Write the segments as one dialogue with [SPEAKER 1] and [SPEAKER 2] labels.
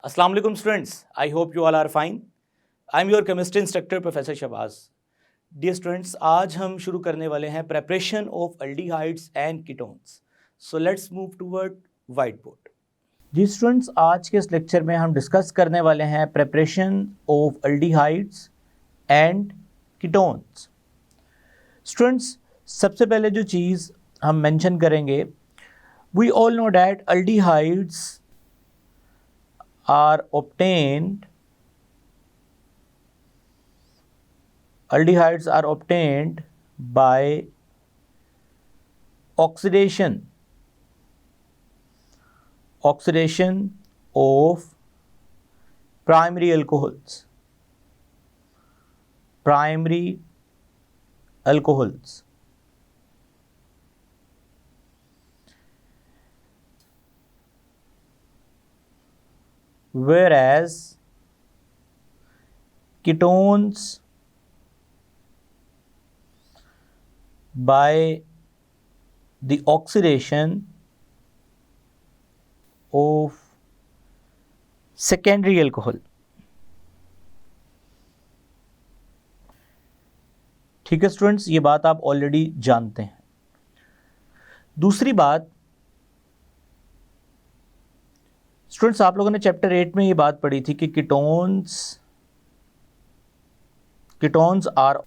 [SPEAKER 1] Assalamu alaikum students. I hope you all are fine. I'm your chemistry instructor Professor Shahbaz. Dear students, आज हम शुरू करने वाले हैं preparation of aldehydes and ketones. So let's move toward whiteboard. जी students, आज के इस लेक्चर में हम डिस्कस करने वाले हैं preparation of aldehydes and ketones. Students, सबसे पहले जो चीज़ हम मेंशन करेंगे, we all know that aldehydes are obtained by oxidation of primary alcohols. Whereas ketones by the oxidation of secondary alcohol. ठीक है स्टूडेंट्स, ये बात आप ऑलरेडी जानते हैं. दूसरी बात स्टूडेंट्स, आप लोगों ने चैप्टर 8 में ये बात पढ़ी थी कि ketones are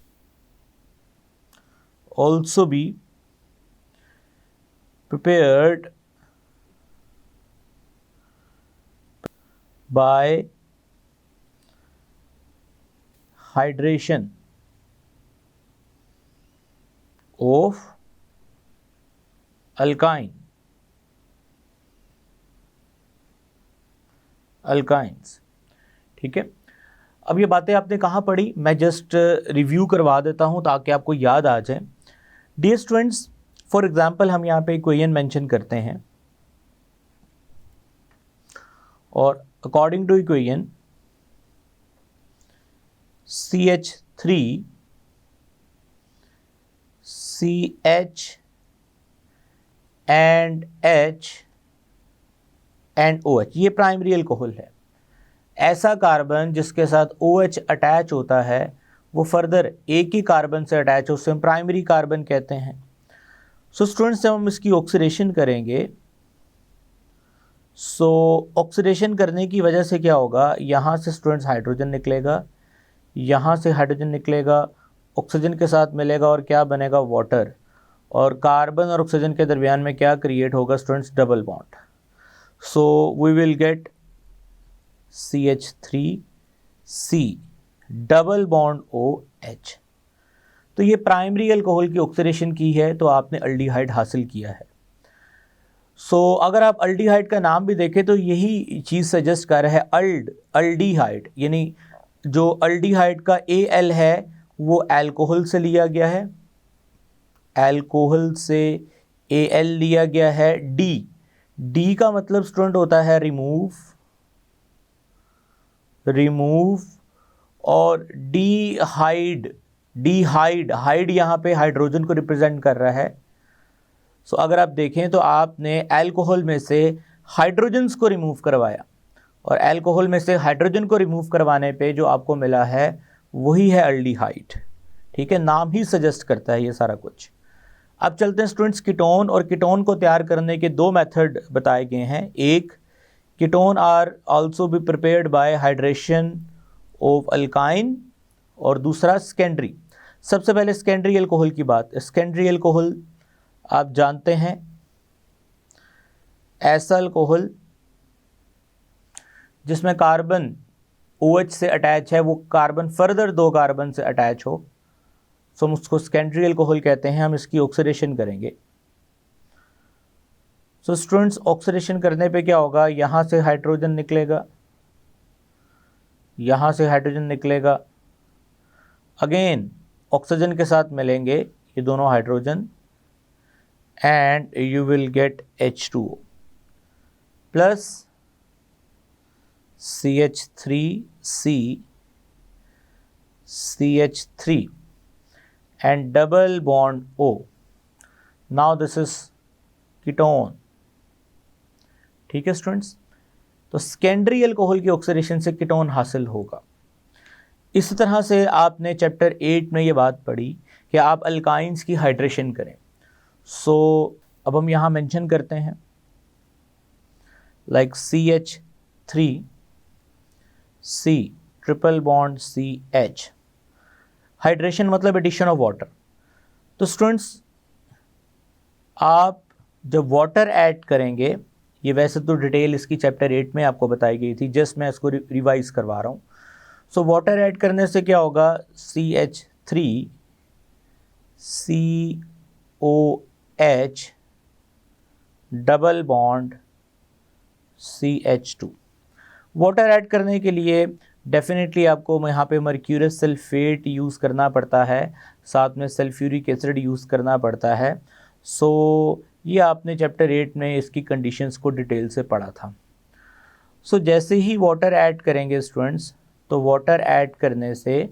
[SPEAKER 1] also be prepared by hydration of alkynes. ठीक है, अब ये बातें आपने कहाँ पढ़ी, मैं जस्ट रिव्यू करवा देता हूँ ताकि आपको याद आ जाए. डियर स्टूडेंट्स, फॉर एग्जांपल हम यहाँ पे इक्वेशन मेंशन करते हैं और according to equation CH3 CH and H and OH, ये प्राइमरी अल्कोहल है. ऐसा कार्बन जिसके साथ OH अटैच होता है वो फर्दर एक ही कार्बन से अटैच हो, उसे हम प्राइमरी कार्बन कहते हैं. सो स्टूडेंट्स, जब हम इसकी ऑक्सीडेशन करेंगे, सो ऑक्सीडेशन करने की वजह से क्या होगा, यहाँ से स्टूडेंट्स हाइड्रोजन निकलेगा, यहाँ से हाइड्रोजन निकलेगा, ऑक्सीजन के साथ मिलेगा और क्या बनेगा, वाटर. और कार्बन और ऑक्सीजन के दरमियान में क्या क्रिएट होगा students, double bond. So we will get CH3C double bond OH. तो ये प्राइमरी अल्कोहल की ऑक्सीडेशन की है तो आपने अल्डिहाइड हासिल किया है. सो अगर आप अल्डिहाइड का नाम भी देखें तो यही चीज़ सजेस्ट कर रहा है अल्डिहाइड, यानी जो अल्डिहाइड का AL है वो अल्कोहल से लिया गया है, अल्कोहल से AL लिया गया है. डी का मतलब स्टूडेंट होता है रिमूव, और हाइड यहाँ पे हाइड्रोजन को रिप्रेजेंट कर रहा है. सो अगर आप देखें तो आपने अल्कोहल में से हाइड्रोजन्स को रिमूव करवाया और अल्कोहल में से हाइड्रोजन को रिमूव करवाने पे जो आपको मिला है वही है अल्डिहाइड. ठीक है, नाम ही सजेस्ट करता है ये सारा कुछ. अब चलते हैं स्टूडेंट्स कीटोन, और कीटोन को तैयार करने के दो मेथड बताए गए हैं. एक, ketone are also be prepared by hydration of alkyne, और दूसरा सेकेंडरी. सबसे पहले सेकेंडरी अल्कोहल की बात. सेकेंडरी अल्कोहल आप जानते हैं ऐसा अल्कोहल जिसमें कार्बन OH से अटैच है, वो कार्बन फर्दर दो कार्बन से अटैच हो, सो हम उसको सेकेंडरी अल्कोहल कहते हैं. हम इसकी ऑक्सीडेशन करेंगे. सो स्टूडेंट्स, ऑक्सीडेशन करने पे क्या होगा, यहाँ से हाइड्रोजन निकलेगा, यहाँ से हाइड्रोजन निकलेगा, अगेन ऑक्सीजन के साथ मिलेंगे ये दोनों hydrogen, and you will get H2O plus CH3 and double bond O. Now this is ketone. ठीक है स्टूडेंट्स, तो सेकेंडरी अल्कोहल की ऑक्सीडेशन से कीटोन हासिल होगा। इस तरह से आपने चैप्टर 8 में ये बात पढ़ी कि आप अल्काइंस की हाइड्रेशन करें। सो अब हम यहाँ मेंशन करते हैं like CH3C triple bond CH, hydration मतलब एडिशन ऑफ वाटर। तो स्टूडेंट्स आप जब वाटर ऐड करेंगे, ये वैसे तो डिटेल इसकी चैप्टर 8 में आपको बताई गई थी, जस्ट मैं इसको रिवाइज करवा रहा हूँ। सो वाटर ऐड करने से क्या होगा, CH3COH double bond CH2। Water add करने के लिए डेफिनेटली आपको यहाँ पे मर्क्यूरस सल्फेट यूज़ करना पड़ता है, साथ में सल्फ्यूरिक एसिड यूज़ करना पड़ता है। सो ये आपने चैप्टर 8 में इसकी कंडीशंस को डिटेल से पढ़ा था। सो जैसे ही वाटर ऐड करेंगे स्टूडेंट्स, तो वाटर ऐड करने से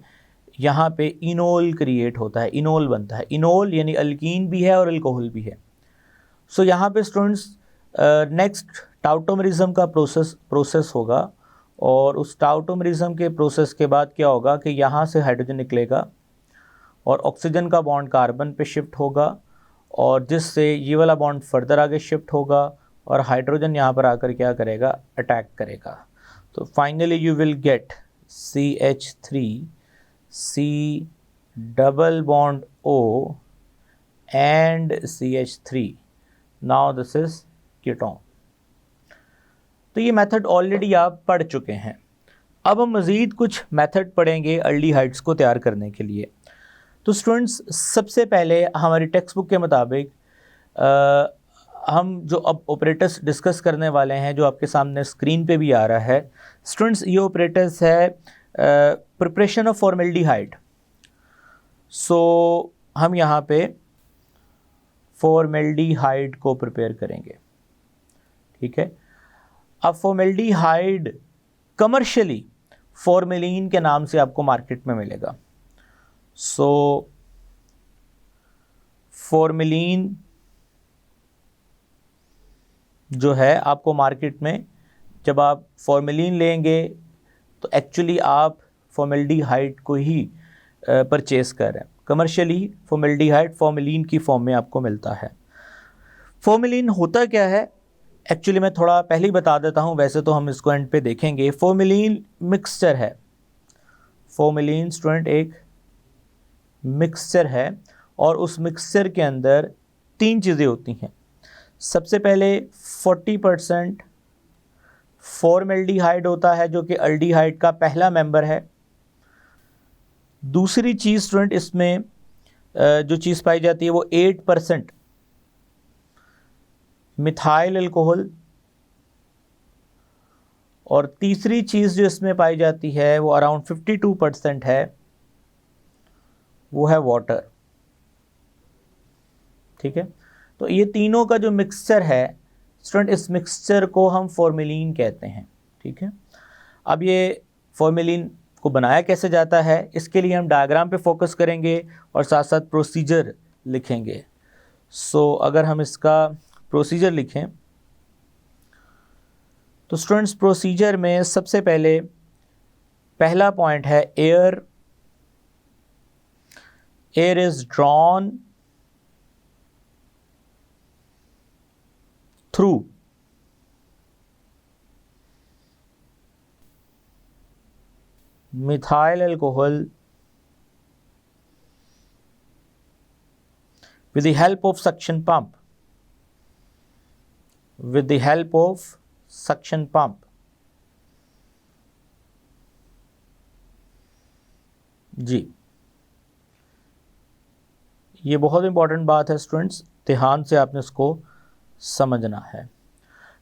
[SPEAKER 1] यहाँ पे इनोल क्रिएट होता है, इनोल बनता है। इनोल यानी अल्कीन भी है और अल्कोहल भी है। सो यहाँ पे स्टूडेंट्स नेक्स्ट टाउटोमरिज्म का प्रोसेस होगा, और उस टाउटोमरिज्म के प्रोसेस के बाद क्या होगा कि यहाँ से हाइड्रोजन निकलेगा और ऑक्सीजन का बॉन्ड कार्बन पे शिफ्ट होगा, और जिससे ये वाला बॉन्ड फर्दर आगे शिफ्ट होगा और हाइड्रोजन यहाँ पर आकर क्या करेगा, अटैक करेगा। तो finally you will get CH3C double bond O and CH3। Now this is ketone. तो ये मेथड ऑलरेडी आप पढ़ चुके हैं। अब हम मज़ीद कुछ मेथड पढ़ेंगे अल्डिहाइड्स को तैयार करने के लिए। तो स्टूडेंट्स सबसे पहले हमारी टेक्स्ट बुक के मुताबिक हम जो अब ऑपरेटर्स डिस्कस करने वाले हैं, जो आपके सामने स्क्रीन पे भी आ रहा है स्टूडेंट्स, ये ऑपरेटर्स है प्रिपरेशन ऑफ फॉर्मेल्डिहाइड। सो हम यहाँ पे फॉर्मेल्डिहाइड को प्रिपेयर करेंगे, ठीक है। अब फॉर्मेल्डिहाइड कमर्शियली फॉर्मेलिन के नाम से आपको मार्केट में मिलेगा। सो फॉर्मेलिन जो है आपको मार्केट में, जब आप फॉर्मेलिन लेंगे तो एक्चुअली आप फॉर्मेल्डिहाइड को ही परचेस कर रहे हैं। कमर्शियली फॉर्मेल्डिहाइड फॉर्मेलिन की फॉर्म में आपको मिलता है। फॉर्मेलिन होता क्या है एक्चुअली मैं थोड़ा पहले ही बता देता हूँ, वैसे तो हम इसको एंड पे देखेंगे। फॉर्मेलिन मिक्सचर है। फॉर्मेलिन स्टूडेंट एक मिक्सचर है, और उस मिक्सचर के अंदर 3 चीज़ें होती हैं। सबसे पहले 40% फॉर्मेल्डिहाइड होता है, जो कि अल्डिहाइड का पहला मेंबर है। दूसरी चीज़ स्टूडेंट इसमें जो चीज़ पाई जाती है वो 8% मिथाइल अल्कोहल, और तीसरी चीज़ जो इसमें पाई जाती है वो अराउंड 52% है, वो है वाटर, ठीक है। तो ये तीनों का जो मिक्सचर है स्टूडेंट, इस मिक्सचर को हम फॉर्मेलिन कहते हैं, ठीक है। अब ये फॉर्मेलिन को बनाया कैसे जाता है, इसके लिए हम डायग्राम पे फोकस करेंगे और साथ साथ प्रोसीजर लिखेंगे। सो अगर हम इसका प्रोसीजर लिखें तो स्टूडेंट्स प्रोसीजर में सबसे पहले पहला पॉइंट है air is drawn through methyl alcohol with the help of suction pump, with the help of suction pump। जी, ये बहुत इंपॉर्टेंट बात है स्टूडेंट्स, ध्यान से आपने इसको समझना है।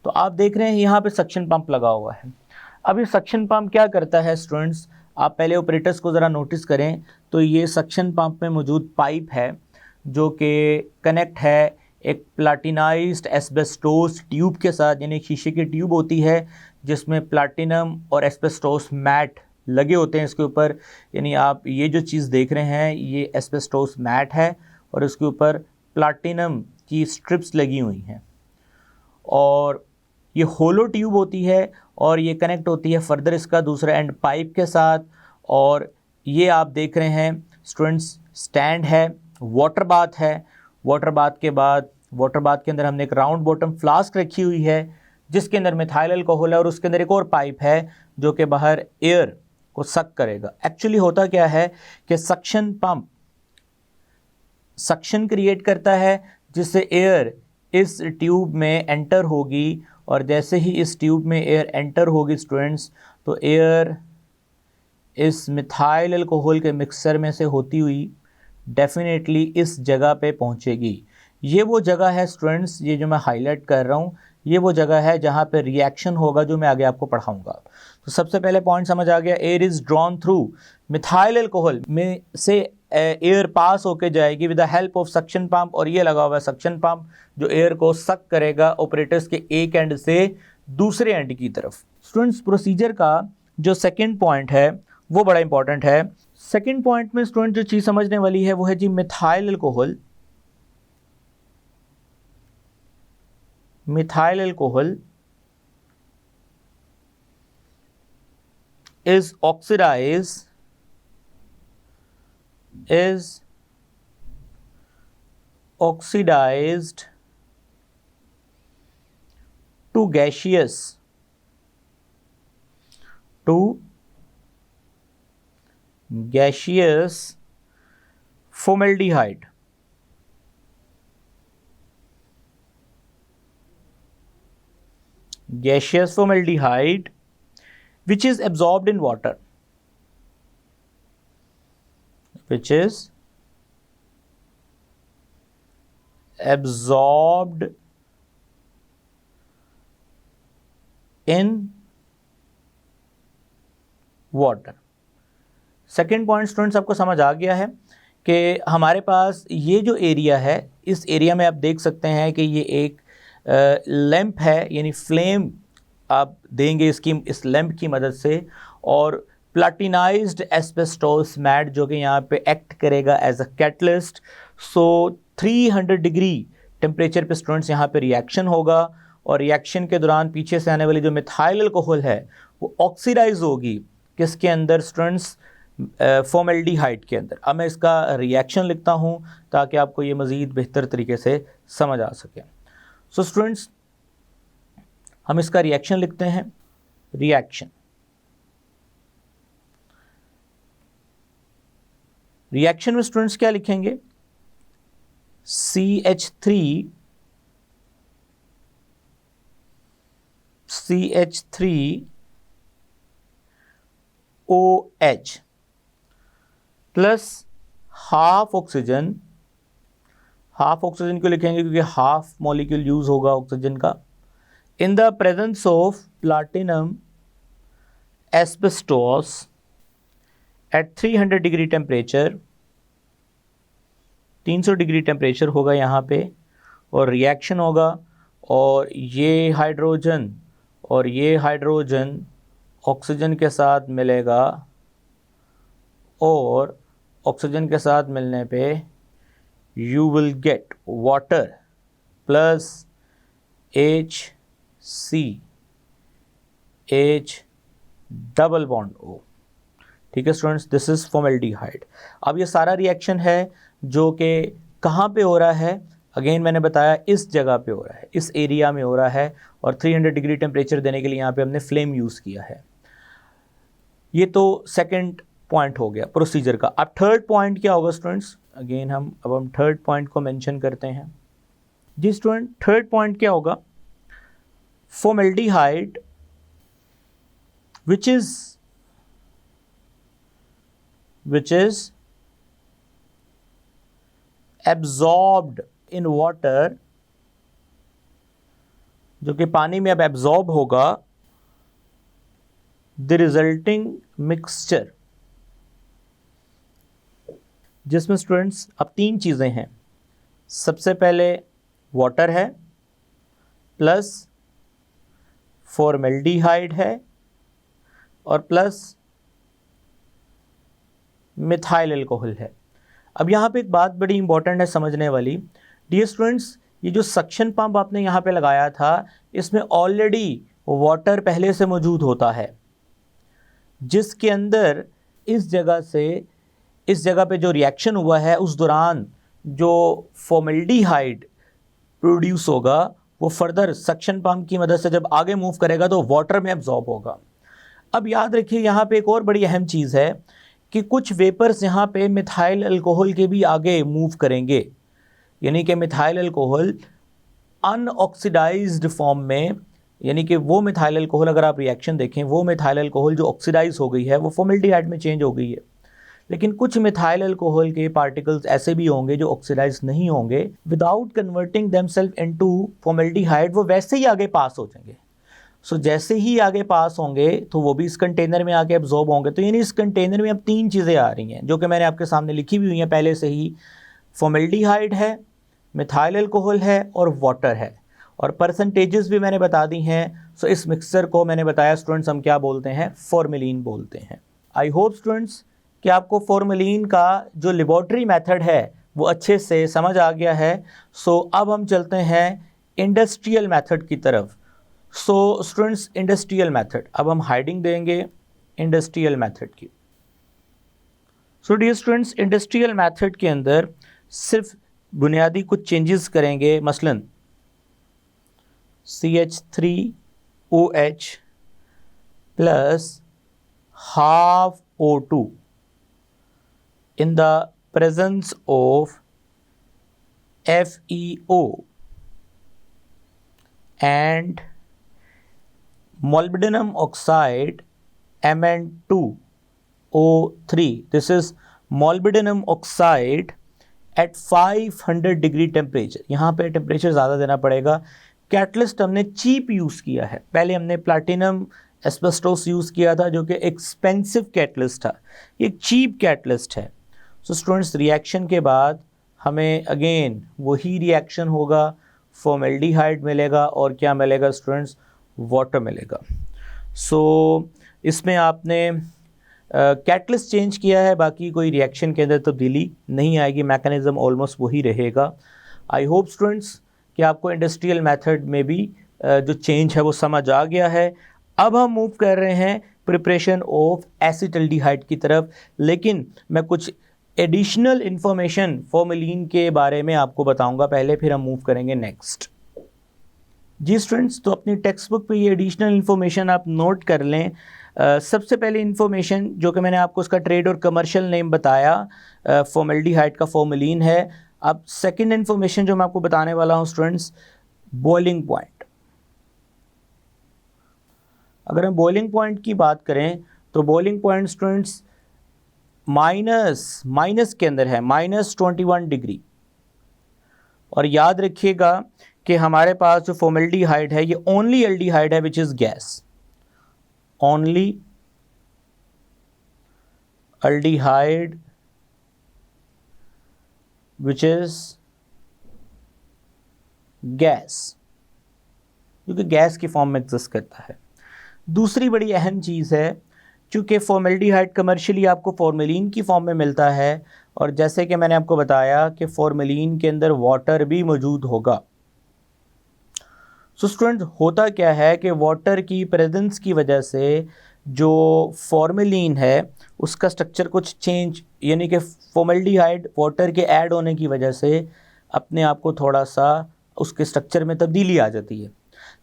[SPEAKER 1] तो आप देख रहे हैं यहाँ पे सक्शन पंप लगा हुआ है। अब ये सक्शन पंप क्या करता है स्टूडेंट्स, आप पहले ऑपरेटर्स को ज़रा नोटिस करें तो ये सक्शन पंप में मौजूद पाइप है जो कि कनेक्ट है एक प्लाटिनाइज्ड एस्बेस्टोस ट्यूब के साथ, यानी शीशे की ट्यूब होती है जिसमें प्लाटिनम और एस्बेस्टोस मैट लगे होते हैं इसके ऊपर। यानी आप ये जो चीज़ देख रहे हैं ये एस्बेस्टोस मैट है और इसके ऊपर प्लाटिनम की स्ट्रिप्स लगी हुई हैं, और ये होलो ट्यूब होती है और ये कनेक्ट होती है फर्दर इसका दूसरा एंड पाइप के साथ। और ये आप देख रहे हैं स्टूडेंट्स स्टैंड है, वाटर बाथ है। वाटर बाथ के अंदर हमने एक राउंड बॉटम फ्लास्क रखी हुई है जिसके अंदर मिथाइल अल्कोहल है और उसके अंदर एक और पाइप है जो कि बाहर एयर को सक करेगा। एक्चुअली होता क्या है कि सक्शन पंप सक्शन क्रिएट करता है जिससे एयर इस ट्यूब में एंटर होगी और जैसे ही इस ट्यूब में एयर एंटर होगी स्टूडेंट्स तो एयर इस मिथाइल अल्कोहल के मिक्सचर में से होती हुई डेफिनेटली इस जगह पे पहुंचेगी। ये वो जगह है स्टूडेंट्स, ये जो मैं हाईलाइट कर रहा हूँ ये वो जगह है जहाँ पे रिएक्शन होगा जो मैं आगे आपको पढ़ाऊंगा। तो सबसे पहले पॉइंट समझ आ गया, air is drawn through methyl alcohol में से एयर पास होके जाएगी with the help of suction pump और ये लगा हुआ है सक्शन पंप जो एयर को सक करेगा ऑपरेटर्स के एक एंड से दूसरे एंड की तरफ। स्टूडेंट्स प्रोसीजर का जो सेकंड पॉइंट है वो बड़ा इंपॉर्टेंट है। सेकंड पॉइंट में स्टूडेंट जो चीज़ समझने वाली है वो है जी methyl alcohol. Methyl alcohol is oxidized to gaseous formaldehyde. Gaseous formaldehyde which is absorbed in water, which is absorbed in water. Second point students आपको समझ आ गया है कि हमारे पास ये जो एरिया है इस एरिया में आप देख सकते हैं कि ये एक लैंप है यानी फ्लेम आप देंगे इस लैंप की मदद से और प्लाटिनाइज्ड एस्बेस्टोस मैट जो कि यहाँ पे एक्ट करेगा as a catalyst. So 300 degree temperature पे स्टूडेंट्स यहाँ पे रिएक्शन होगा और रिएक्शन के दौरान पीछे से आने वाली जो मिथाइल अल्कोहल है वो ऑक्सीडाइज होगी किसके अंदर स्टूडेंट्स, फॉर्मेल्डिहाइड के अंदर। अब मैं इसका रिएक्शन लिखता हूँ ताकि आपको ये मज़ीद बेहतर तरीके से समझ आ सके। सो स्टूडेंट्स हम इसका रिएक्शन लिखते हैं। रिएक्शन में स्टूडेंट्स क्या लिखेंगे, CH3OH प्लस हाफ ऑक्सीजन क्यों लिखेंगे क्योंकि हाफ मॉलिक्यूल यूज होगा ऑक्सीजन का, in the presence of platinum asbestos at 300 degree temperature, 300 degree temperature होगा यहाँ पे और रिएक्शन होगा और ये हाइड्रोजन ऑक्सीजन के साथ मिलेगा और ऑक्सीजन के साथ मिलने पे you will get water plus H double bond O। ठीक है स्टूडेंट्स, दिस इज फॉर्मेल्डिहाइड। अब ये सारा रिएक्शन है जो कि कहाँ पे हो रहा है, अगेन मैंने बताया इस जगह पे हो रहा है, इस एरिया में हो रहा है और 300 डिग्री टेम्परेचर देने के लिए यहाँ पे हमने फ्लेम यूज़ किया है। ये तो सेकंड पॉइंट हो गया प्रोसीजर का। अब थर्ड पॉइंट क्या होगा स्टूडेंट्स, अगेन हम थर्ड पॉइंट को मेंशन करते हैं। जी स्टूडेंट, थर्ड पॉइंट क्या होगा, formaldehyde which is absorbed in water, जो कि पानी में अब एब्जॉर्ब होगा, the resulting mixture, जिसमें स्टूडेंट्स अब तीन चीज़ें हैं। सबसे पहले वाटर है प्लस फॉर्मेल्डिहाइड है और प्लस मिथाइल अल्कोहल है। अब यहाँ पे एक बात बड़ी इंपॉर्टेंट है समझने वाली, डियर स्टूडेंट्स, ये जो सक्शन पंप आपने यहाँ पे लगाया था, इसमें ऑलरेडी वाटर पहले से मौजूद होता है, जिसके अंदर इस जगह से इस जगह पे जो रिएक्शन हुआ है उस दौरान जो फॉर्मल्डिहाइड प्रोड्यूस होगा वो फर्दर सक्शन पंप की मदद से जब आगे मूव करेगा तो वाटर में एब्जॉर्ब होगा। अब याद रखिए यहाँ पे एक और बड़ी अहम चीज़ है कि कुछ वेपर्स यहाँ पे मिथाइल अल्कोहल के भी आगे मूव करेंगे, यानी कि मिथाइल अल्कोहल अनऑक्सीडाइज्ड फॉर्म में, यानी कि वो मिथाइल अल्कोहल, अगर आप रिएक्शन देखें, वो मिथाइल अल्कोहल जो ऑक्सीडाइज हो गई है वो फॉर्मल्डिहाइड में चेंज हो गई है। लेकिन कुछ मिथाइल अल्कोहल के पार्टिकल्स ऐसे भी होंगे जो ऑक्सीडाइज नहीं होंगे, without converting themselves into formaldehyde, वो वैसे ही आगे पास हो जाएंगे। सो जैसे ही आगे पास होंगे तो वो भी इस कंटेनर में आके एब्जॉर्ब होंगे। तो यानी इस कंटेनर में अब 3 चीज़ें आ रही हैं जो कि मैंने आपके सामने लिखी भी हुई हैं पहले से ही। फॉर्मल्डिहाइड है, मिथाइल अल्कोहल है और वाटर है, और परसेंटेजेस भी मैंने बता दी हैं। सो इस मिक्सचर को मैंने बताया स्टूडेंट्स हम क्या बोलते हैं, फॉर्मेलिन बोलते हैं। आई होप स्टूडेंट्स कि आपको फॉर्मेलिन का जो लेबॉर्ट्री मेथड है वो अच्छे से समझ आ गया है। सो अब हम चलते हैं इंडस्ट्रियल मेथड की तरफ। सो स्टूडेंट्स, इंडस्ट्रियल मेथड, अब हम हाइडिंग देंगे इंडस्ट्रियल मेथड की। So dear students, industrial method के अंदर सिर्फ बुनियादी कुछ चेंजेस करेंगे, मसलन CH3OH plus half O2 in the presence of FeO and molybdenum oxide Mn2O3. This is molybdenum oxide at 500 degree temperature. यहाँ पे टेम्परेचर ज़्यादा देना पड़ेगा। कैटलिस्ट हमने चीप यूज़ किया है, पहले हमने प्लैटिनम एस्बेस्टोस यूज़ किया था जो कि एक्सपेंसिव कैटलिस्ट था, ये चीप कैटलिस्ट है। सो स्टूडेंट्स, रिएक्शन के बाद हमें अगेन वही रिएक्शन होगा, फॉर्मल्डिहाइड मिलेगा और क्या मिलेगा स्टूडेंट्स, वाटर मिलेगा। सो इसमें आपने कैटलिस्ट चेंज किया है, बाकी कोई रिएक्शन के अंदर तब्दीली नहीं आएगी, मैकेनिज़्म ऑलमोस्ट वही रहेगा। आई होप स्टूडेंट्स कि आपको इंडस्ट्रियल मेथड में भी जो चेंज है वो समझ आ गया है। अब हम मूव कर रहे हैं प्रिपरेशन ऑफ एसिटल्डिहाइड की तरफ, लेकिन मैं कुछ एडिशनल इंफॉर्मेशन फॉर्मेलिन के बारे में आपको बताऊंगा पहले, फिर हम मूव करेंगे नेक्स्ट। जी स्टूडेंट्स, तो अपनी टेक्स्ट बुक पे ये एडिशनल इन्फॉर्मेशन आप नोट कर लें। सबसे पहले इन्फॉर्मेशन जो कि मैंने आपको उसका ट्रेड और कमर्शियल नेम बताया, फॉर्मल्डिहाइड का फॉर्मेलिन है। अब सेकंड इन्फॉर्मेशन जो मैं आपको बताने वाला हूँ स्टूडेंट्स, बॉइलिंग पॉइंट। अगर हम बॉइलिंग पॉइंट की बात करें तो बॉइलिंग पॉइंट स्टूडेंट्स माइनस के अंदर है, -21 डिग्री। और याद रखिएगा कि हमारे पास जो फॉर्मल्डिहाइड है ये ओनली एल्डिहाइड है which is gas, only aldehyde which is gas, जो कि गैस की फॉर्म में एग्जिस्ट करता है। दूसरी बड़ी अहम चीज़ है, चूँकि फॉर्मल्डिहाइड कमर्शियली आपको फॉर्मेलिन की फॉर्म में मिलता है, और जैसे कि मैंने आपको बताया कि फॉर्मेलिन के अंदर वाटर भी मौजूद होगा। सो स्टूडेंट, होता क्या है कि वाटर की प्रेजेंस की वजह से जो फॉर्मेलिन है उसका स्ट्रक्चर कुछ चेंज, यानी कि फॉर्मल्डिहाइड वाटर के ऐड होने की वजह से अपने आप को थोड़ा सा उसके स्ट्रक्चर में तब्दीली आ जाती है।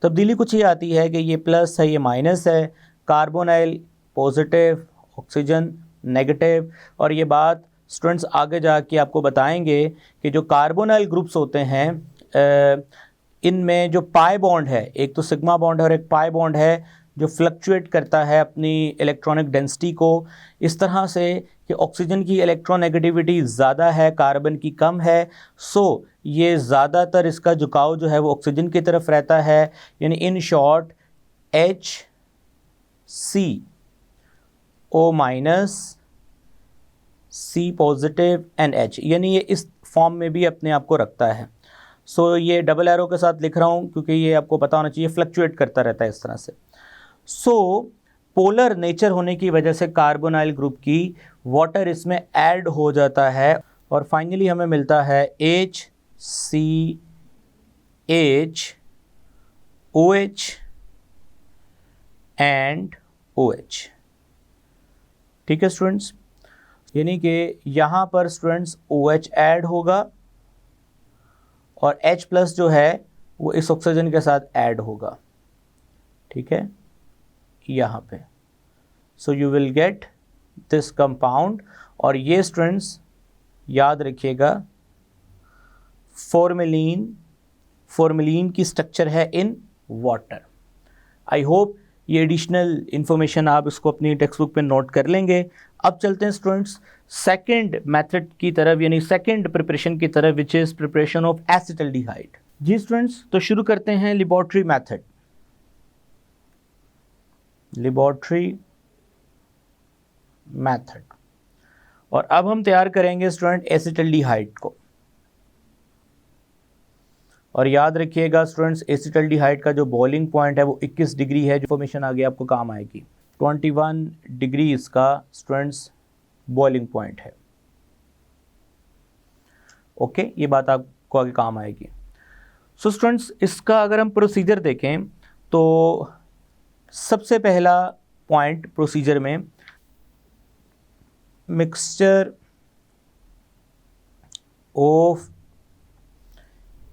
[SPEAKER 1] तब्दीली कुछ ये आती है कि ये प्लस है, ये माइनस है, कार्बोनाइल पॉजिटिव, ऑक्सीजन नेगेटिव। और ये बात स्टूडेंट्स आगे जाके आपको बताएंगे कि जो कार्बोनाइल ग्रुप्स होते हैं इनमें जो पाई बॉन्ड है, एक तो सिग्मा बॉन्ड है और एक पाई बॉन्ड है जो फ्लक्चुएट करता है अपनी इलेक्ट्रॉनिक डेंसिटी को इस तरह से कि ऑक्सीजन की इलेक्ट्रोनेगेटिविटी ज़्यादा है, कार्बन की कम है। सो ये ज़्यादातर इसका झुकाव जो है वो ऑक्सीजन की तरफ रहता है, यानी in short HCO minus C positive and H, यानी ये इस फॉर्म में भी अपने आप को रखता है। सो ये डबल एरो के साथ लिख रहा हूँ क्योंकि ये आपको पता होना चाहिए, फ्लक्चुएट करता रहता है इस तरह से। सो पोलर नेचर होने की वजह से कार्बोनाइल ग्रुप की वाटर इसमें ऐड हो जाता है और फाइनली हमें मिलता है HCO H, OH and OH। ठीक है स्टूडेंट्स, यानी कि यहाँ पर स्टूडेंट्स OH ऐड होगा और H प्लस जो है वो इस ऑक्सीजन के साथ ऐड होगा। ठीक है, यहाँ पे so you will get this compound. और ये स्टूडेंट्स याद रखिएगा फॉर्मेलिन की स्ट्रक्चर है इन वाटर। आई होप ये एडिशनल इंफॉर्मेशन आप इसको अपनी टेक्स्ट बुक पे नोट कर लेंगे। अब चलते हैं स्टूडेंट्स सेकंड मेथड की तरफ, यानी सेकंड प्रिपरेशन की तरफ, which is preparation of acetaldehyde. जी स्टूडेंट्स, तो शुरू करते हैं लेबोरेटरी मेथड। लेबोरेटरी मेथड, और अब हम तैयार करेंगे स्टूडेंट एसिटल्डिहाइड को। और याद रखिएगा स्टूडेंट्स, एसिटल्डिहाइड का जो बॉइलिंग पॉइंट है वो 21 डिग्री है। जो इन्फॉर्मेशन आगे आपको काम आएगी, 21 डिग्री इसका स्टूडेंट्स बॉइलिंग पॉइंट है। ओके, ये बात आपको आगे काम आएगी। सो स्टूडेंट्स, इसका अगर हम प्रोसीजर देखें तो सबसे पहला पॉइंट प्रोसीजर में, mixture of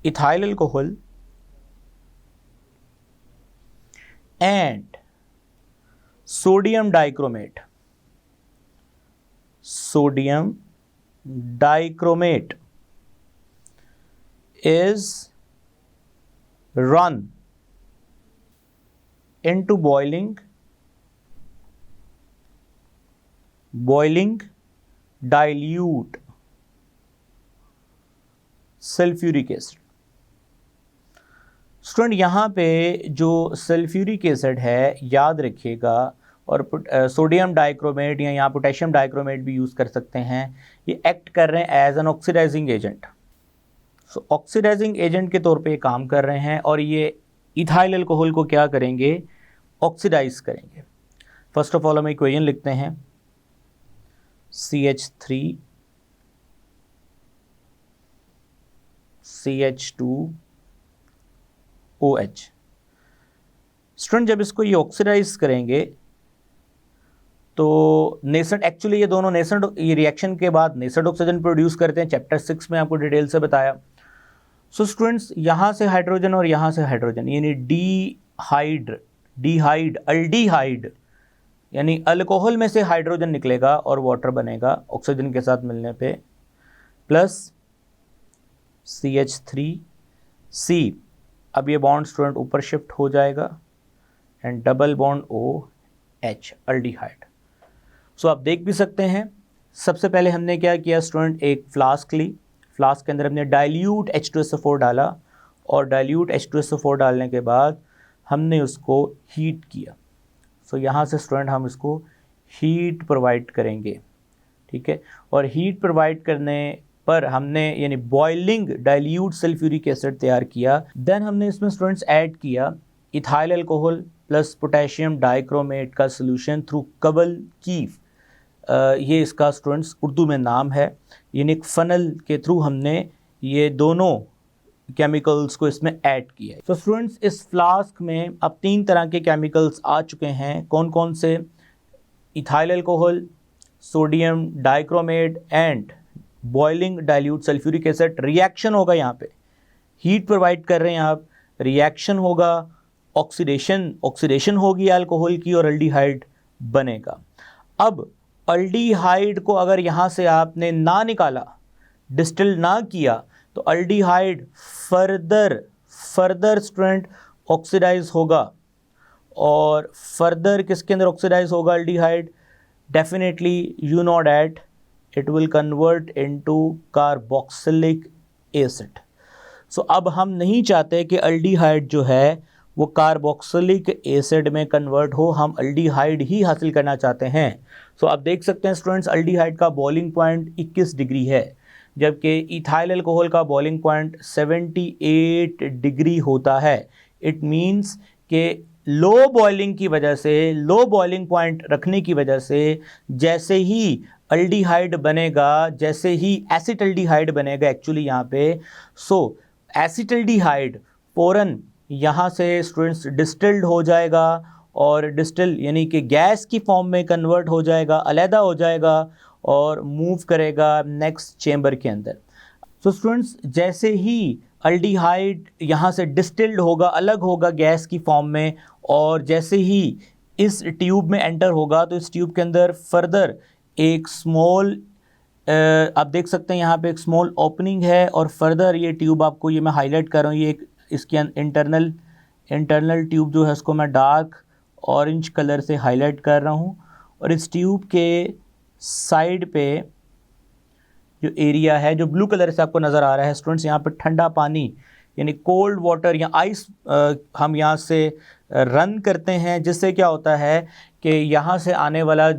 [SPEAKER 1] ethyl alcohol and sodium dichromate is run into boiling dilute sulphuric acid. Student, यहाँ पे जो सल्फ्यूरिक एसिड है याद रखिएगा, और सोडियम डाइक्रोमेट या यहाँ पोटेशियम डाइक्रोमेट भी यूज़ कर सकते हैं, ये एक्ट कर रहे हैं as an oxidizing agent. So oxidizing agent के तौर पे ये काम कर रहे हैं और ये इथाइल अल्कोहल को क्या करेंगे, ऑक्सीडाइज करेंगे। फर्स्ट ऑफ ऑल हम इक्वेशन लिखते हैं, CH3 CH2OH। स्टूडेंट, जब इसको ये ऑक्सीडाइज करेंगे तो नेसेंट, एक्चुअली ये दोनों नेसेंट, ये रिएक्शन के बाद नेसेंट ऑक्सीजन प्रोड्यूस करते हैं। चैप्टर 6 में आपको डिटेल से बताया। सो स्टूडेंट्स, यहाँ से हाइड्रोजन और यहाँ से हाइड्रोजन, यानी अल्डिहाइड, यानी अल्कोहल में से हाइड्रोजन निकलेगा और वाटर बनेगा ऑक्सीजन के साथ मिलने पे, प्लस CH3C। अब ये बॉन्ड स्टूडेंट ऊपर शिफ्ट हो जाएगा and double bond OH, aldehyde. So आप देख भी सकते हैं, सबसे पहले हमने क्या किया स्टूडेंट, एक फ्लास्क ली, फ्लास्क के अंदर हमने डाइल्यूट H2SO4 डाला, और डाइल्यूट H2SO4 डालने के बाद हमने उसको हीट किया। सो यहाँ से स्टूडेंट हम इसको हीट प्रोवाइड करेंगे। ठीक है, और हीट प्रोवाइड करने पर हमने यानी बॉइलिंग डाइल्यूट सल्फ्यूरिक एसिड तैयार किया। देन हमने इसमें स्टूडेंट्स ऐड किया ethyl alcohol plus potassium dichromate का सॉल्यूशन थ्रू कबल कीफ। ये इसका स्टूडेंट्स उर्दू में नाम है, यानी एक फनल के थ्रू हमने ये दोनों केमिकल्स को इसमें ऐड किया है। तो स्टूडेंट्स, इस फ्लास्क में अब 3 तरह के केमिकल्स आ चुके हैं। कौन कौन से, ethyl alcohol, sodium dichromate and boiling dilute sulphuric acid. Reaction होगा, यहाँ पे हीट प्रोवाइड कर रहे हैं आप, रिएक्शन होगा, ऑक्सीडेशन होगी अल्कोहल की और अल्डिहाइड बनेगा। अब अल्डिहाइड को अगर यहाँ से आपने ना निकाला, डिस्टिल ना किया, तो अल्डिहाइड फर्दर स्टूडेंट ऑक्सीडाइज होगा। और फर्दर किसके अंदर ऑक्सीडाइज होगा aldehyde, definitely you know that it will convert into carboxylic acid। सो अब हम नहीं चाहते कि अल्डिहाइड जो है वो कार्बोक्सिलिक एसिड में कन्वर्ट हो, हम अल्डिहाइड ही हासिल करना चाहते हैं। सो आप देख सकते हैं स्टूडेंट्स, अल्डिहाइड का बॉइलिंग पॉइंट 21 डिग्री है, जबकि इथाइल अल्कोहल का बॉइलिंग पॉइंट 78 डिग्री होता है। इट मीन्स कि लो बॉइलिंग की वजह से, लो बॉइलिंग पॉइंट रखने की वजह से जैसे ही अल्डिहाइड बनेगा, जैसे ही एसिटल्डिहाइड बनेगा एक्चुअली यहाँ पे, सो एसिटल्डिहाइड फ़ौरन यहाँ से स्टूडेंट्स डिस्टिल्ड हो जाएगा और डिस्टिल यानी कि गैस की फॉर्म में कन्वर्ट हो जाएगा, अलहदा हो जाएगा और मूव करेगा नेक्स्ट चेंबर के अंदर। सो स्टूडेंट्स, जैसे ही अल्डिहाइड यहाँ से डिस्टिल्ड होगा, अलग होगा गैस की फॉर्म में, और जैसे ही इस ट्यूब में एंटर होगा तो इस ट्यूब के अंदर फर्दर एक स्मॉल आप देख सकते हैं यहाँ पे एक स्मॉल ओपनिंग है, और फर्दर ये ट्यूब आपको ये मैं हाईलाइट कर रहा हूँ, ये एक इसके इंटरनल ट्यूब जो है उसको मैं डार्क ऑरेंज कलर से हाईलाइट कर रहा हूँ। और इस ट्यूब के साइड पे जो एरिया है जो ब्लू कलर से आपको नज़र आ रहा है स्टूडेंट्स, यहाँ पे ठंडा पानी यानी कोल्ड वाटर या आइस हम यहाँ से रन करते हैं, जिससे क्या होता है कि यहाँ से आने वाले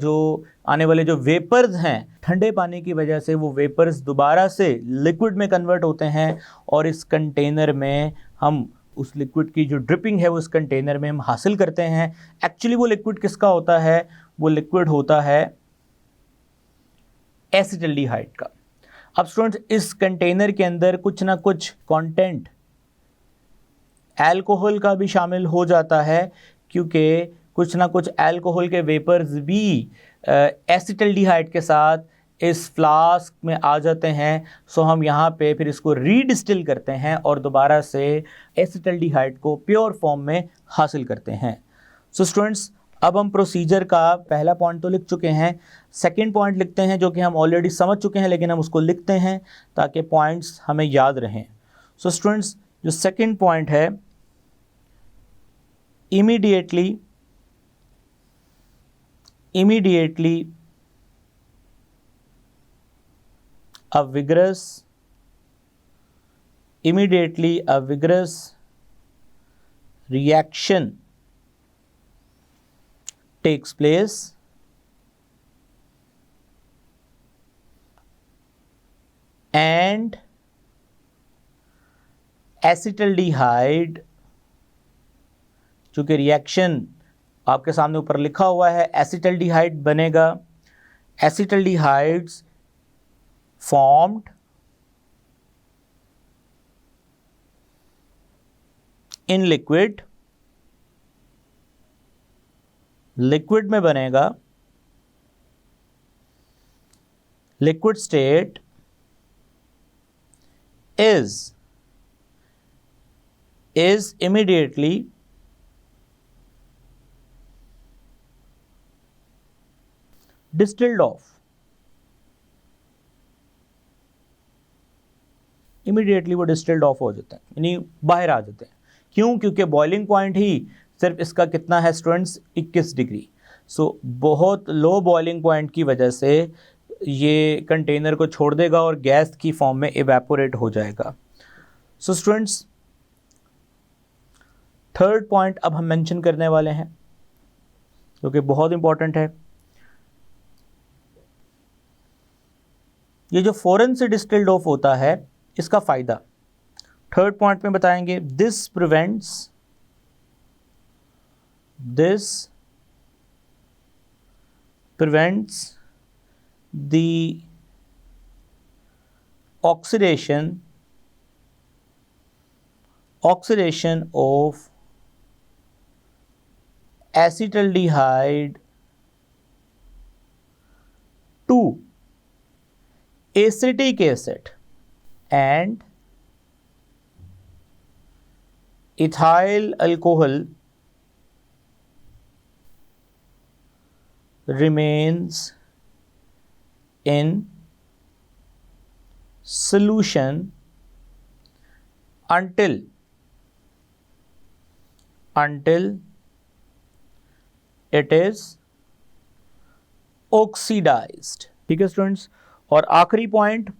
[SPEAKER 1] जो वेपर्स हैं ठंडे पानी की वजह से वो वेपर्स दोबारा से लिक्विड में कन्वर्ट होते हैं, और इस कंटेनर में हम उस लिक्विड की जो ड्रिपिंग है वो इस कंटेनर में हम हासिल करते हैं। एक्चुअली वो लिक्विड किसका होता है? वो लिक्विड होता है एसिटल्डिहाइड का। अब स्टूडेंट्स, इस कंटेनर के अंदर कुछ ना कुछ कंटेंट अल्कोहल का भी शामिल हो जाता है, क्योंकि कुछ ना कुछ अल्कोहल के वेपर्स भी एसिटल्डिहाइड के साथ इस फ्लास्क में आ जाते हैं। सो हम यहाँ पे फिर इसको रीडिस्टिल करते हैं और दोबारा से एसिटल्डिहाइड को प्योर फॉर्म में हासिल करते हैं। सो स्टूडेंट्स, अब हम प्रोसीजर का पहला पॉइंट तो लिख चुके हैं, सेकंड पॉइंट लिखते हैं जो कि हम ऑलरेडी समझ चुके हैं, लेकिन हम उसको लिखते हैं ताकि पॉइंट्स हमें याद रहें। सो स्टूडेंट्स, जो सेकंड पॉइंट है, immediately a vigorous reaction takes place and acetaldehyde, चूँकि रिएक्शन आपके सामने ऊपर लिखा हुआ है एसिटल्डिहाइड बनेगा, एसिटल्डिहाइड्स फॉर्म्ड इन लिक्विड में बनेगा, liquid state is immediately distilled off, immediately वो डिस्टिल्ड ऑफ हो जाते हैं, यानी बाहर आ जाते हैं। क्यों? क्योंकि बॉइलिंग पॉइंट ही सिर्फ इसका कितना है स्टूडेंट्स? 21 डिग्री। सो बहुत लो बॉइलिंग पॉइंट की वजह से ये कंटेनर को छोड़ देगा और गैस की फॉर्म में इवेपोरेट हो जाएगा। सो स्टूडेंट्स, थर्ड पॉइंट अब हम मेंशन करने वाले हैं जो कि बहुत इंपॉर्टेंट है। ये जो फौरन से डिस्टिल्ड ऑफ होता है इसका फ़ायदा थर्ड पॉइंट में बताएंगे। This prevents the oxidation of acetaldehyde to acetic acid and ethyl alcohol remains in solution until it is oxidized। ठीक है स्टूडेंट्स, और आखिरी point,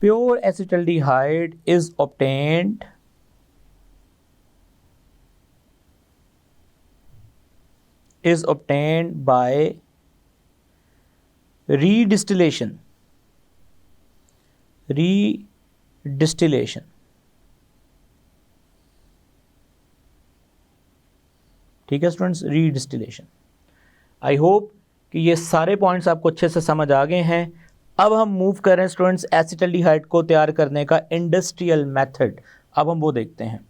[SPEAKER 1] pure acetaldehyde is obtained by रीडिस्टिलेशन। ठीक है स्टूडेंट्स, रीडिस्टिलेशन। आई होप कि ये सारे पॉइंट्स आपको अच्छे से समझ आ गए हैं। अब हम मूव कर रहे हैं स्टूडेंट्स एसिटल्डिहाइड को तैयार करने का इंडस्ट्रियल मेथड। अब हम वो देखते हैं।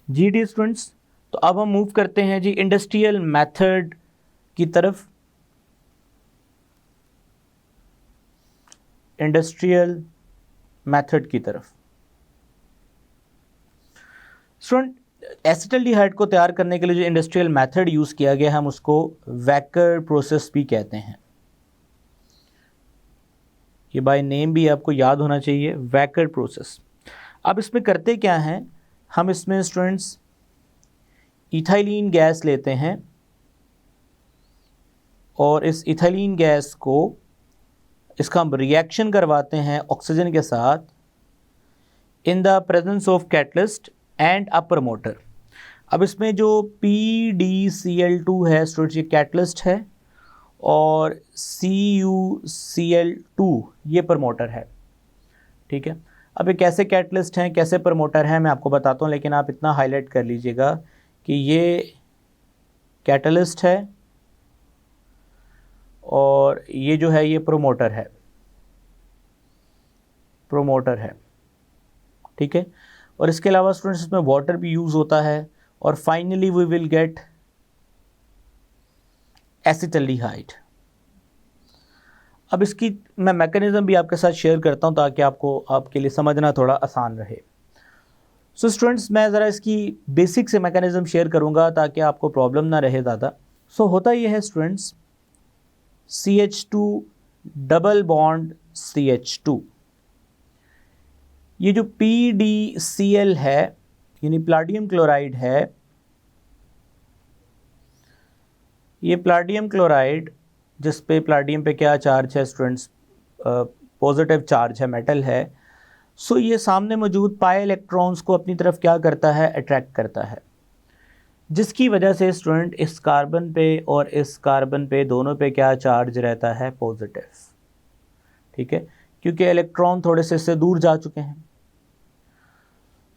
[SPEAKER 1] जी डी स्टूडेंट्स, तो अब हम मूव करते हैं जी इंडस्ट्रियल मेथड की तरफ। इंडस्ट्रियल मेथड की तरफ स्टूडेंट, एसिटल्डिहाइड को तैयार करने के लिए जो इंडस्ट्रियल मेथड यूज़ किया गया हम उसको वैकर प्रोसेस भी कहते हैं। ये बाय नेम भी आपको याद होना चाहिए, वैकर प्रोसेस। अब इसमें करते क्या हैं, हम इसमें स्टूडेंट्स इथाइलिन गैस लेते हैं और इस इथाइलिन गैस को इसका हम रिएक्शन करवाते हैं ऑक्सीजन के साथ in the presence of catalyst and a promoter. अब इसमें जो PdCl2 है स्टूडेंट्स, ये कैटलिस्ट है और CuCl2 ये प्रमोटर है। ठीक है, अब ये कैसे कैटलिस्ट हैं, कैसे प्रमोटर हैं, मैं आपको बताता हूँ, लेकिन आप इतना हाईलाइट कर लीजिएगा कि ये कैटलिस्ट है और ये जो है ये प्रमोटर है, प्रमोटर है। ठीक है, और इसके अलावा स्टूडेंट्स इसमें वाटर भी यूज़ होता है और finally we will get acetaldehyde. अब इसकी मैं मैकेनिज्म भी आपके साथ शेयर करता हूं ताकि आपके लिए समझना थोड़ा आसान रहे। सो स्टूडेंट्स, मैं ज़रा इसकी बेसिक से मैकेनिज्म शेयर करूंगा ताकि आपको प्रॉब्लम ना रहे ज़्यादा। सो होता ये है students, CH2 double bond CH2, ये जो PdCl है यानी प्लाटियम क्लोराइड है, ये प्लाटियम क्लोराइड जिस पे प्लाटियम पे क्या चार्ज है स्टूडेंट्स, पॉजिटिव चार्ज है, मेटल है। सो ये सामने मौजूद पाई इलेक्ट्रॉन्स को अपनी तरफ क्या करता है, अट्रैक्ट करता है, जिसकी वजह से स्टूडेंट इस कार्बन पे और इस कार्बन पे दोनों पे क्या चार्ज रहता है, पॉजिटिव। ठीक है, क्योंकि इलेक्ट्रॉन थोड़े से इससे दूर जा चुके हैं।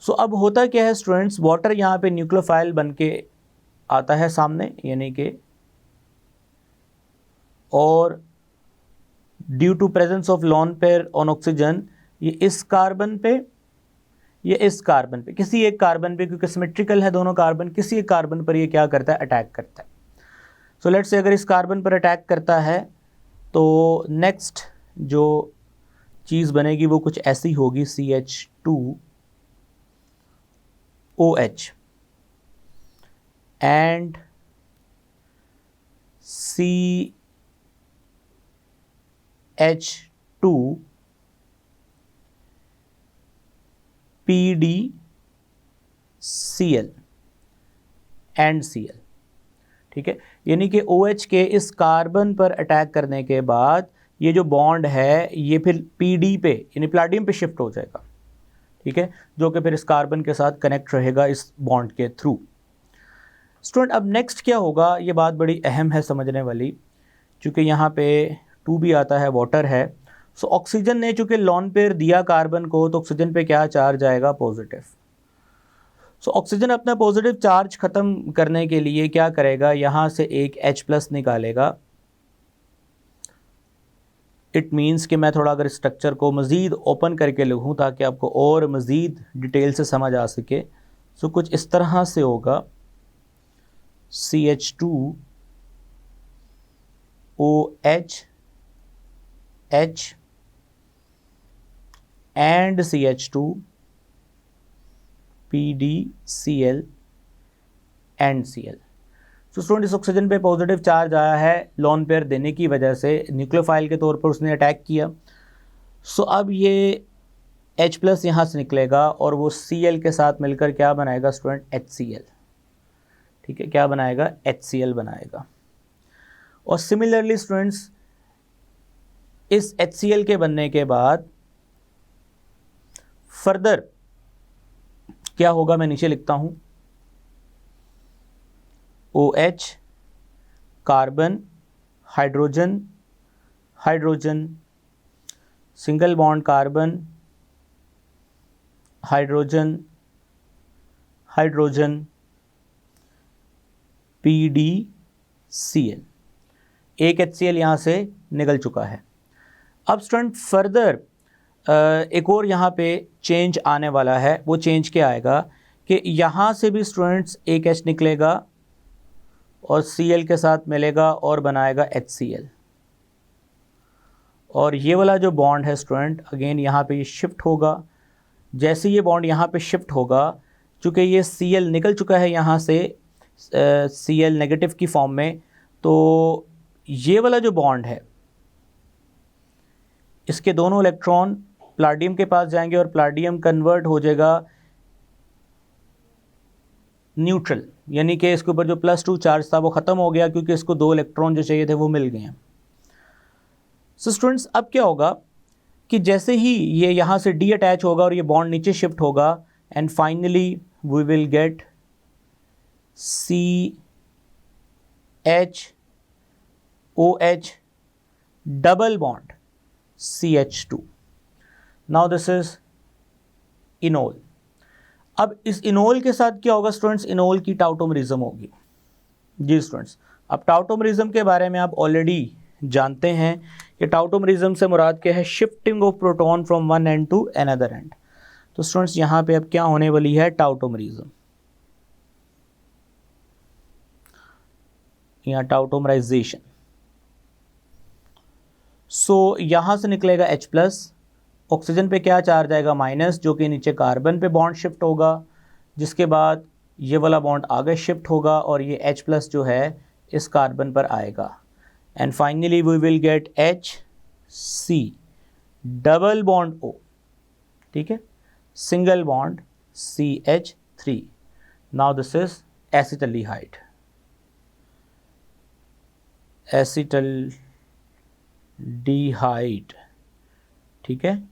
[SPEAKER 1] सो अब होता क्या है स्टूडेंट्स, वाटर यहाँ पे न्यूक्लियोफाइल बन के आता है सामने, यानी कि और due to presence of lone pair on oxygen ये इस कार्बन पे, ये इस कार्बन पे, किसी एक कार्बन पे, क्योंकि सिमेट्रिकल है दोनों कार्बन, किसी एक कार्बन पर ये क्या करता है, अटैक करता है। सो लेट्स से अगर इस कार्बन पर अटैक करता है तो नेक्स्ट जो चीज़ बनेगी वो कुछ ऐसी होगी, CH2OH and CH2 PdCl and Cl। ठीक है, यानी कि OH के इस कार्बन पर अटैक करने के बाद ये जो बॉन्ड है ये फिर PD पे यानी प्लाटियम पे शिफ्ट हो जाएगा। ठीक है, जो कि फिर इस कार्बन के साथ कनेक्ट रहेगा इस बॉन्ड के थ्रू। स्टूडेंट, अब नेक्स्ट क्या होगा, ये बात बड़ी अहम है समझने वाली, क्योंकि यहाँ पे 2 भी आता है, वाटर है। सो ऑक्सीजन ने चूँकि लोन पेयर दिया कार्बन को, तो ऑक्सीजन पे क्या चार्ज आएगा, पॉजिटिव। सो ऑक्सीजन अपना पॉजिटिव चार्ज ख़त्म करने के लिए क्या करेगा, यहाँ से एक H+ निकालेगा। इट मीन्स कि मैं थोड़ा अगर स्ट्रक्चर को मज़ीद ओपन करके लिखूँ ताकि आपको और मज़ीद डिटेल से समझ आ सके। सो कुछ इस तरह से होगा, CH2OH H and CH2 PdCl and Cl। तो स्टूडेंट, इस ऑक्सीजन पे पॉजिटिव चार्ज आया है लोन पेयर देने की वजह से, न्यूक्लियोफाइल के तौर पर उसने अटैक किया। सो अब ये H+ यहाँ से निकलेगा और वो Cl के साथ मिलकर क्या बनाएगा स्टूडेंट, HCl। ठीक है, क्या बनाएगा, HCl बनाएगा। और सिमिलरली स्टूडेंट्स, इस HCl के बनने के बाद फर्दर क्या होगा, मैं नीचे लिखता हूं, OH carbon, hydrogen, hydrogen, single bond carbon, hydrogen, hydrogen, PdCl, एक HCl यहाँ से निकल चुका है। अब स्टूडेंट फर्दर एक और यहाँ पे चेंज आने वाला है। वो चेंज क्या आएगा कि यहाँ से भी स्टूडेंट्स एक H निकलेगा और Cl के साथ मिलेगा और बनाएगा HCl। और ये वाला जो बॉन्ड है स्टूडेंट, अगेन यहाँ पे ये शिफ्ट होगा। जैसे ये बॉन्ड यहाँ पे शिफ्ट होगा, चूँकि ये Cl निकल चुका है यहाँ से Cl नेगेटिव की फॉर्म में, तो ये वाला जो बॉन्ड है इसके दोनों इलेक्ट्रॉन प्लाटियम के पास जाएंगे और प्लाटियम कन्वर्ट हो जाएगा न्यूट्रल, यानी कि इसके ऊपर जो +2 चार्ज था वो ख़त्म हो गया, क्योंकि इसको 2 इलेक्ट्रॉन जो चाहिए थे वो मिल गए हैं। सो स्टूडेंट्स, अब क्या होगा कि जैसे ही ये यहाँ से डी अटैच होगा और ये बॉन्ड नीचे शिफ्ट होगा, and finally we will get CHOH double bond CH2। Now this is enol. अब इस इनोल के साथ क्या होगा स्टूडेंट्स, इनोल की टाउटोमरिज्म होगी। जी स्टूडेंट्स, अब टाउटोमरिज्म के बारे में आप ऑलरेडी जानते हैं कि टाउटोमरिज्म से मुराद क्या है, shifting of proton from one end to another end. तो स्टूडेंट्स यहाँ पे अब क्या होने वाली है, टाउटोमरिज्म या टाउटोमराइजेशन। सो यहाँ से निकलेगा H+, ऑक्सीजन पे क्या चार्ज आएगा, माइनस, जो कि नीचे कार्बन पे बॉन्ड शिफ्ट होगा, जिसके बाद ये वाला बॉन्ड आगे शिफ्ट होगा और ये H+ जो है इस कार्बन पर आएगा, and finally we will get HC double bond O, ठीक है, single bond CH3। Now this is acetaldehyde, acetaldehyde, ठीक है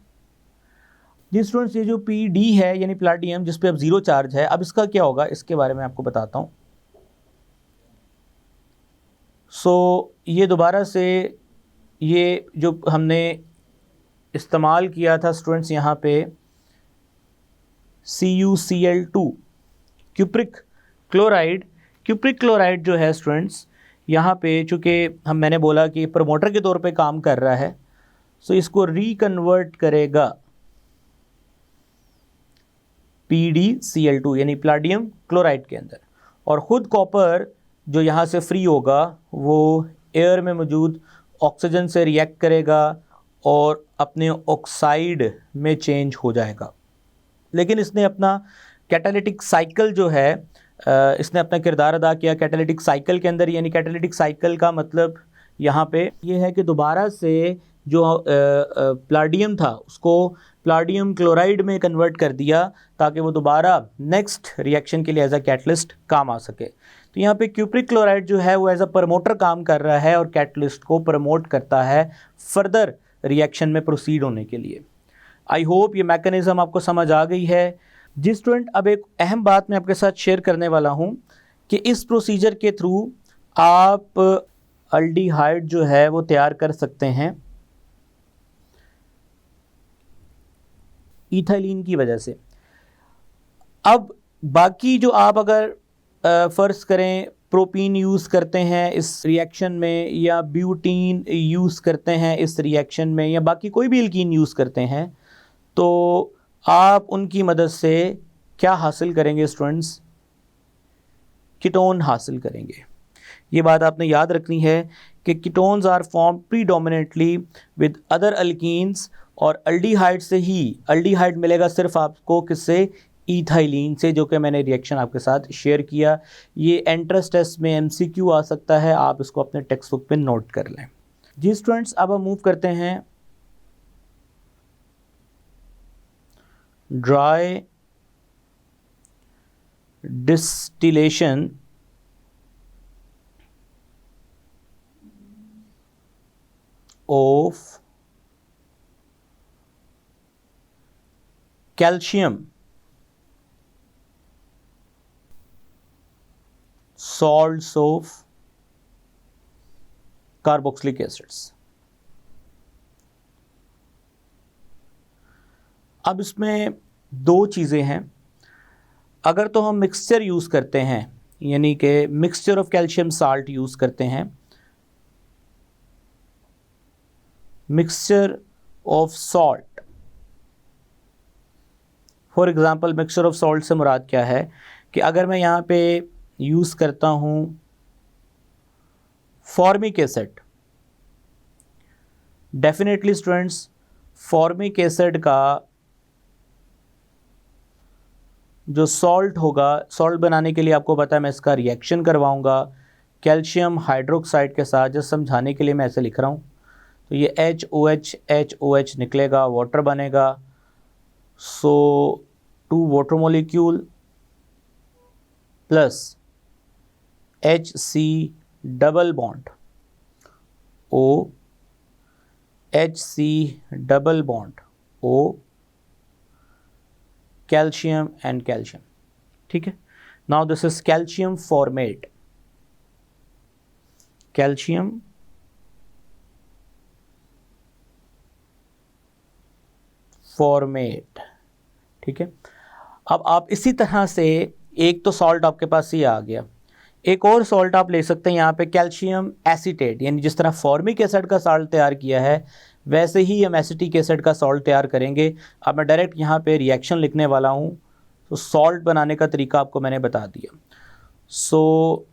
[SPEAKER 1] जी स्टूडेंट्स। ये जो PD है यानी प्लाटियम, जिस पे अब 0 चार्ज है, अब इसका क्या होगा इसके बारे में आपको बताता हूँ। सो ये दोबारा से ये जो हमने इस्तेमाल किया था स्टूडेंट्स यहाँ पे CuCl2 क्यूप्रिक क्लोराइड जो है स्टूडेंट्स, यहाँ पे चूँकि मैंने बोला कि प्रमोटर के तौर पे काम कर रहा है, सो इसको रिकन्वर्ट करेगा PdCl2 यानी प्लाटियम क्लोराइड के अंदर, और ख़ुद कॉपर जो यहाँ से फ्री होगा वो एयर में मौजूद ऑक्सीजन से रिएक्ट करेगा और अपने ऑक्साइड में चेंज हो जाएगा। लेकिन इसने अपना कैटालिटिक साइकिल जो है, इसने अपना किरदार अदा किया कैटालिटिक साइकिल के अंदर। यानी कैटालिटिक साइकिल का मतलब यहाँ पे ये है कि दोबारा से जो प्लाटियम था उसको प्लाटियम क्लोराइड में कन्वर्ट कर दिया, ताकि वो दोबारा नेक्स्ट रिएक्शन के लिए एज अ कैटलिस्ट काम आ सके। तो यहाँ पे क्यूप्रिक क्लोराइड जो है वो एज अ प्रमोटर काम कर रहा है और कैटलिस्ट को प्रमोट करता है फर्दर रिएक्शन में प्रोसीड होने के लिए। आई होप ये मैकेनिज़्म आपको समझ आ गई है। जी स्टूडेंट, अब एक अहम बात मैं आपके साथ शेयर करने वाला हूँ कि इस प्रोसीजर के थ्रू आप अल्डिहाइड जो है वो तैयार कर सकते हैं इथाइलिन की वजह से। अब बाकी जो आप अगर फ़र्ज़ करें प्रोपीन यूज़ करते हैं इस रिएक्शन में, या ब्यूटीन यूज़ करते हैं इस रिएक्शन में, या बाकी कोई भी एल्कीन यूज़ करते हैं, तो आप उनकी मदद से क्या हासिल करेंगे स्टूडेंट्स, कीटोन हासिल करेंगे। ये बात आपने याद रखनी है कि ketones are form predominantly with other alkenes, और अल्डिहाइड से ही अल्डिहाइड मिलेगा सिर्फ आपको किससे, इथाइलिन से, जो कि मैंने रिएक्शन आपके साथ शेयर किया। ये एंट्रेंस टेस्ट में MCQ आ सकता है, आप इसको अपने टेक्स्ट बुक पे नोट कर लें। जी स्टूडेंट्स, अब हम मूव करते हैं dry distillation of calcium salts of carboxylic acids। अब इसमें दो चीज़ें हैं। अगर तो हम मिक्सचर यूज़ करते हैं, यानी कि mixture of calcium salt use करते हैं, mixture of salt for example mixture of salt से मुराद क्या है कि अगर मैं यहाँ पे यूज़ करता हूँ formic acid, definitely students formic acid का जो सॉल्ट होगा, सॉल्ट बनाने के लिए आपको पता है मैं इसका रिएक्शन करवाऊंगा कैल्शियम हाइड्रोक्साइड के साथ। जस्ट समझाने के लिए मैं ऐसे लिख रहा हूँ, तो ये HOH निकलेगा, वाटर बनेगा। सो 2 water molecule plus HC double bond O, HC double bond O, calcium and calcium. ठीक है, now this is calcium formate, calcium formate. ठीक है, अब आप इसी तरह से एक तो सॉल्ट आपके पास ये आ गया, एक और सॉल्ट आप ले सकते हैं यहाँ पे कैल्शियम एसीटेट, यानी जिस तरह फॉर्मिक एसिड का सॉल्ट तैयार किया है वैसे ही हम एसिटिक एसिड का सॉल्ट तैयार करेंगे। अब मैं डायरेक्ट यहाँ पे रिएक्शन लिखने वाला हूँ, तो सॉल्ट बनाने का तरीका आपको मैंने बता दिया। सो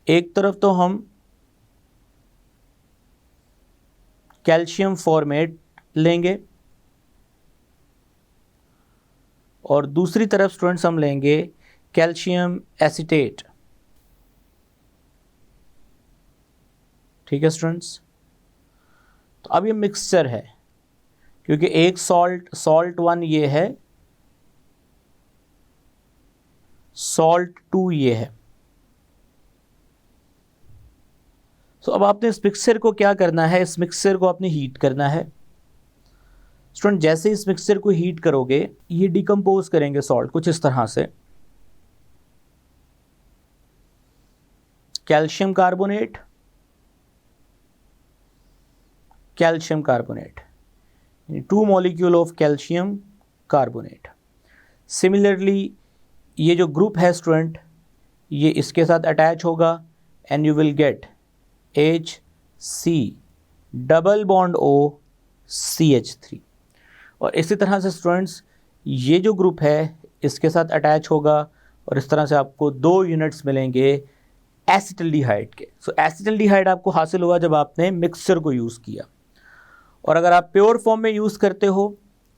[SPEAKER 1] एक तरफ तो हम कैल्शियम फॉर्मेट लेंगे और दूसरी तरफ स्टूडेंट्स हम लेंगे कैल्शियम एसीटेट। ठीक है स्टूडेंट्स, तो अब ये मिक्सचर है क्योंकि एक सॉल्ट 1 ये है, सॉल्ट 2 ये है। तो अब आपने इस मिक्सचर को क्या करना है, इस मिक्सचर को आपने हीट करना है। स्टूडेंट जैसे इस मिक्सचर को हीट करोगे ये डिकम्पोज करेंगे सॉल्ट कुछ इस तरह से, calcium carbonate, calcium carbonate, 2 molecule of calcium carbonate. Similarly ये जो ग्रुप है स्टूडेंट ये इसके साथ अटैच होगा and you will get HC double bond O CH3। और इसी तरह से स्टूडेंट्स ये जो ग्रुप है इसके साथ अटैच होगा और इस तरह से आपको 2 यूनिट्स मिलेंगे एसिटल्डिहाइड के। सो एसिटल्डिहाइड आपको हासिल हुआ जब आपने मिक्सचर को यूज़ किया। और अगर आप प्योर फॉर्म में यूज़ करते हो,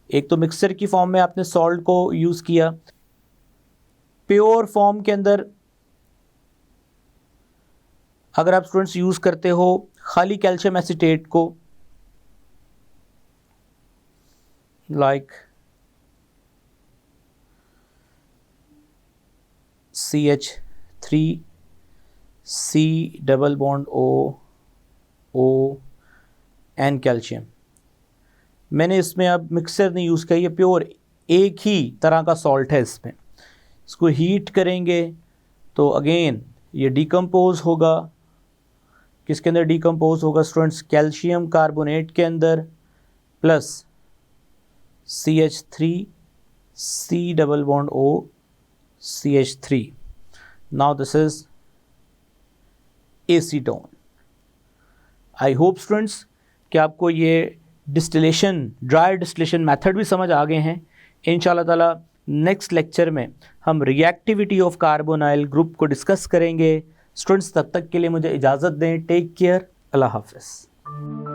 [SPEAKER 1] एक तो मिक्सचर की फॉर्म में आपने सॉल्ट को यूज़ किया, प्योर फॉर्म के अंदर अगर आप स्टूडेंट्स यूज़ करते हो खाली कैल्शियम एसीटेट को, like CH3 C double bond O an calcium, मैंने इसमें अब मिक्सर नहीं यूज़ किया, ये प्योर एक ही तरह का सॉल्ट है। इसमें इसको हीट करेंगे तो अगेन ये डिकम्पोज होगा, किसके अंदर डिकम्पोज होगा स्टूडेंट्स, कैल्शियम कार्बोनेट के अंदर plus CH3 C double bond O CH3। Now this is acetone. I hope students कि आपको ये डिस्टिलेशन, ड्राई डिस्टिलेशन मेथड भी समझ आ गए हैं। इंशाल्लाह ताला नेक्स्ट लेक्चर में हम रिएक्टिविटी ऑफ कार्बोनाइल ग्रुप को डिस्कस करेंगे। स्टूडेंट्स तब तक के लिए मुझे इजाज़त दें। टेक केयर, अल्लाह हाफ़िज़।